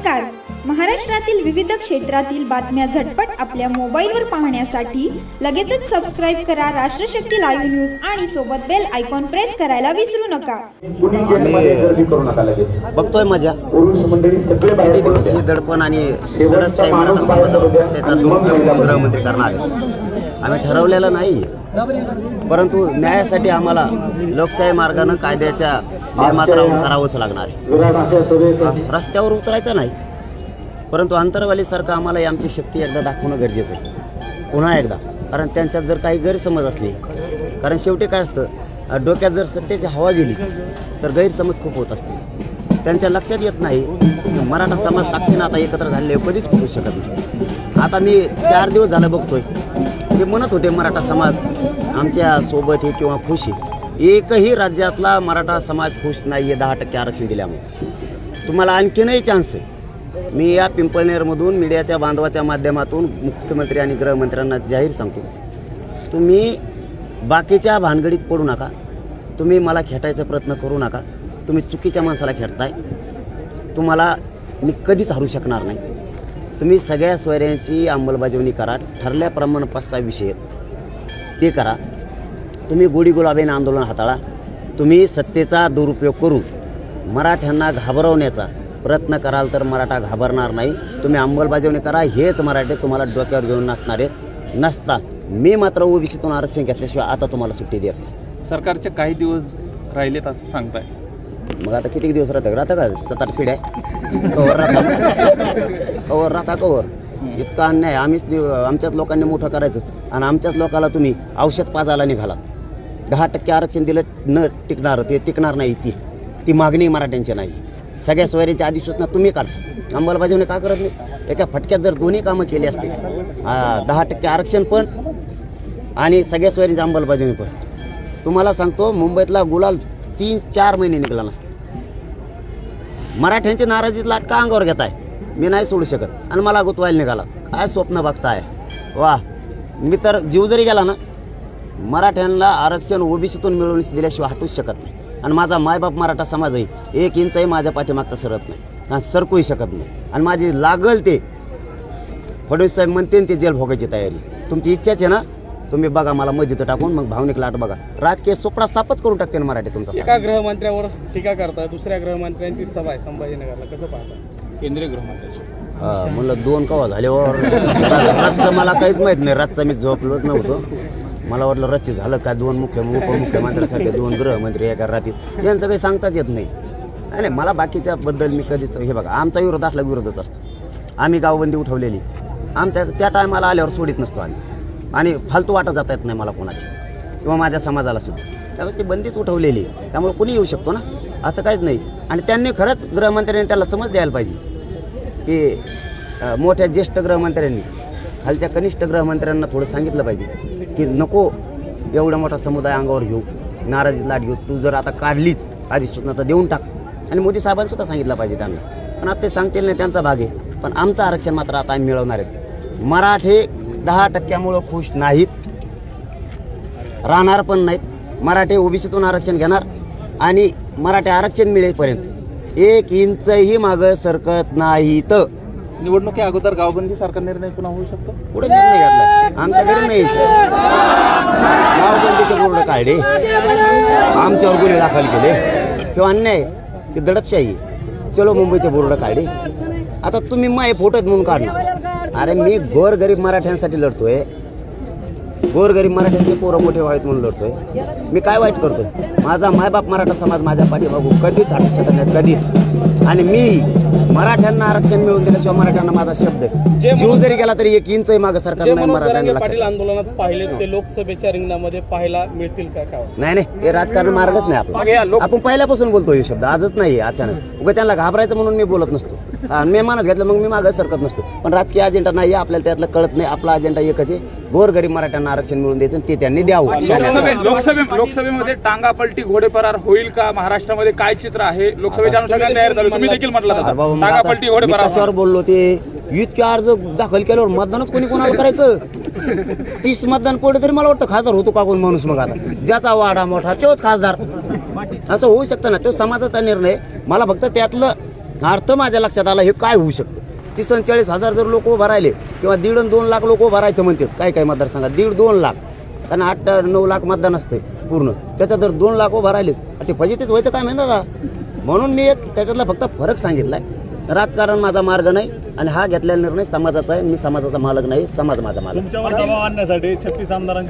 नमस्कार. महाराष्ट्रातील विविध क्षेत्रातील बातम्या झटपट आपल्या मोबाईलवर पाहण्यासाठी लगेचच सबस्क्राईब करा राष्ट्रशक्ती लाईव्ह न्यूज आणि सोबत बेल आयकॉन प्रेस करायला विसरू नका. बघतोय मजा किती दिवस ही दडपण आणि दडपशाही मराठा समाजावर त्याचा दुरुपयोग गृहमंत्री करणार आहे. आम्ही ठरवलेलं नाही, परंतु न्यायासाठी आम्हाला लोकशाही मार्गाने कायद्याच्या नियमात राहून करावंच लागणार आहे. रस्त्यावर उतरायचं नाही, परंतु अंतरवालीसारखं आम्हाला आमची शक्ती एकदा दाखवणं गरजेचं आहे, पुन्हा एकदा. कारण त्यांच्यात जर काही गैरसमज असले, कारण शेवटी काय असतं, डोक्यात जर सत्तेची हवा गेली तर गैरसमज खूप होत असते. त्यांच्या लक्षात येत नाही की मराठा समाज ताकदीनं आता एकत्र झालेले कधीच पोहोचू शकत नाही. आता मी 4 दिवस झालं बघतोय, ते म्हणत होते मराठा समाज आमच्या सोबत आहे किंवा खुश आहे. एकही राज्यातला मराठा समाज खुश नाही आहे 10% आरक्षण दिल्यामुळे. तुम्हाला आणखीनही चान्स आहे. मी या पिंपळनेरमधून मीडियाच्या बांधवाच्या माध्यमातून मुख्यमंत्री आणि गृहमंत्र्यांना जाहीर सांगतो, तुम्ही बाकीच्या भानगडीत पडू नका. तुम्ही मला खेटायचा प्रयत्न करू नका. तुम्ही चुकीच्या माणसाला खेळताय. तुम्हाला मी कधीच हरू शकणार नाही. तुम्ही सगळ्या सोयऱ्यांची अंमलबजावणी करा. ठरल्याप्रमाणे 5-6 विषय ते करा. तुम्ही गोडी गुलाबीने आंदोलन हाताळा. तुम्ही सत्तेचा दुरुपयोग करून मराठ्यांना घाबरवण्याचा प्रयत्न कराल तर मराठा घाबरणार नाही. तुम्ही अंमलबजावणी करा. हेच मराठे तुम्हाला डोक्यावर घेऊन नसणारे नसता. मी मात्र ओबीसीतून आरक्षण घेतल्याशिवाय आता तुम्हाला सुट्टी देत नाही. सरकारचे काही दिवस राहिलेत असं सांगताय. मग आता किती दिवस राहतं का 7-8 पिढ्या कवर राहता कवर. इतका अन्याय. आमच्याच लोकांनी मोठं करायचं आणि आमच्याच लोकांना तुम्ही औषध पाजायला निघालात. 10% आरक्षण दिलं न टिकणार, ते टिकणार नाही. ती मागणी मराठ्यांची नाही. सगळ्या सोयऱ्यांची अधिसूचना तुम्ही काढता. अंमलबजावणी का करत नाही? एका फटक्यात जर दोन्ही कामं केली असते, 10% आरक्षण पण आणि सगळ्या सोयऱ्यांची अंमलबजावणी पण, तुम्हाला सांगतो मुंबईतला गुलाल 3-4 महिने निघाला नसता. मराठ्यांची नाराजीत लाटका अंगावर घेताय. मी नाही सोडू शकत आणि मला गुतवायला निघाला. काय स्वप्न बघताय? वा. मी तर जीव जरी गेला ना, मराठ्यांना आरक्षण ओबीसीतून मिळवून दिल्याशिवाय हटूच शकत नाही. आणि माझा मायबाप मराठा समाजही 1 इंचही माझ्या पाठीमागचा सरत नाही आणि सरकूही शकत नाही. आणि माझी लागल ते फडणवीस साहेब म्हणते ते जेल भोगायची तयारी. तुमची इच्छाच आहे ना, तुम्ही बघा मला मध्येत टाकून मग भावनिक लाट बघा. राजकीय सोपडा सापच करून टाकते ना मराठी तुमचा. एका गृहमंत्र्यावर टीका करता, दुसऱ्या गृहमंत्र्यांची सभा आहे संभाजीनगरला, कसं पाहता? केंद्रीय गृहमंत्र्यांची म्हणलं 2 कवा झाल्यावर रातचं मला काहीच माहीत नाही. रातचं मी झोपलोच नव्हतं. मला वाटलं रच्ची झालं का 2 उपमुख्यमंत्र्यांसारखे 2 गृहमंत्री एका रात्रीत. यांचं काही सांगताच येत नाही. नाही, मला बाकीच्याबद्दल मी कधीच हे बघा, आमचा विरोध असला विरोधच असतो. आम्ही गावबंदी उठवलेली आमच्या त्या टायमाला आल्यावर सोडित नसतो आम्ही. आणि फालतू वाटत जाता येत नाही मला कोणाची किंवा माझ्या समाजाला सुद्धा. त्यावेळेस ती बंदीच उठवलेली, त्यामुळे कोणी येऊ शकतो ना, असं काहीच नाही. आणि त्यांनी खरंच गृहमंत्र्यांनी त्याला समज द्यायला पाहिजे की मोठ्या ज्येष्ठ गृहमंत्र्यांनी खालच्या कनिष्ठ गृहमंत्र्यांना थोडं सांगितलं पाहिजे की नको एवढा मोठा समुदाय अंगावर घेऊ, नाराजीत लाट घेऊ. तू जर आता काढलीच अधिसूचना तर देऊन टाक. आणि मोदी साहेबांनी सुद्धा सांगितलं पाहिजे त्यांना. पण आता ते सांगतील नाही, त्यांचा भाग आहे. पण आमचं आरक्षण मात्र आता आम्ही मिळवणार आहेत. मराठे 10%मुळे खुश नाहीत, राहणार पण नाहीत. मराठे ओबीसीतून आरक्षण घेणार आणि मराठे आरक्षण मिळेपर्यंत 1 इंचही मागं सरकत नाहीत. निवडणुकी अगोदर गावबंदी सारखा निर्णय पुन्हा होऊ शकतो. पुढे निर्णय घेतला आमच्या घरी नाही. गावबंदीचे बोर्ड काढले, आमच्यावर गुन्हे दाखल केले किंवा अन्याय की दडपशाही. चलो मुंबईचे बोर्ड काढले. आता तुम्ही माय फोटोत म्हणून काढणार. अरे मी गोरगरीब मराठ्यांसाठी लढतोय. गोरगरीब मराठ्यांचे पोरं मोठे व्हावेत म्हणून लढतोय. मी काय वाईट करतोय? माझा मायबाप मराठा समाज माझ्या पाठीमागू कधीच हटू शकत नाही, कधीच. आणि मी मराठ्यांना आरक्षण मिळवून दिल्याशिवाय मराठ्यांना माझा शब्द जीव जरी गेला तरी 1 इंचही मागं सरकार नाही मराठ्यांना. पाटील आंदोलनात पाहिले ते लोकसभेच्या रिंगणामध्ये पाहायला मिळतील का? नाही, हे राजकारण मार्गच नाही आपला. आपण पहिल्यापासून बोलतो हे शब्द, आजच नाही अचानक. उगा त्यांना घाबरायचं म्हणून मी बोलत नसतो. मी मानत घेतलं मग मी मागं सरकत नसतो. पण राजकीय अजेंडा नाही, आपल्याला त्यातलं कळत नाही. आपला अजेंडा एकच आहे, गोरगरीब मराठ्यांना आरक्षण मिळवून द्यायचं, ते त्यांनी द्यावं. लोकसभेमध्ये टांगापलटी घोडेपरार होईल का? महाराष्ट्रामध्ये काय चित्र आहे? लोकसभेच्या अनुषंगाने तयार झालं. तुम्ही देखील म्हटलं टांगापलटी घोडेपरार. कशावर बोललो? ते इतके अर्ज दाखल केल्यावर मतदानच कोणाला करायचं? 30 मतदान पडलं तरी मला वाटतं खासदार होतो का कोण माणूस? मग आता ज्याचा वाडा मोठा तोच खासदार. असं होऊ शकतं ना? तो समाजाचा निर्णय. मला फक्त त्यातलं अर्थ माझ्या लक्षात आला हे काय होऊ शकतं. 30-40,000 जर लोक उभं राहिले किंवा 1.5 आणि 2 लाख लोक उभं राहायचं म्हणतात काय मतदारसंघात 1.5-2 लाख, कारण 8-9 लाख मतदान असते पूर्ण, त्याच्यात जर 2 लाख उभं राहिले ते फजितीत व्हायचं काम आहे दादा. म्हणून मी एक त्याच्यातला फक्त फरक सांगितलाय. राजकारण माझा मार्ग नाही आणि हा घेतलेला निर्णय समाजाचा आहे. मी समाजाचा मालक नाही, समाज माझा मालक. तुमच्यावर दबाव आणण्यासाठी 36 आमदारांची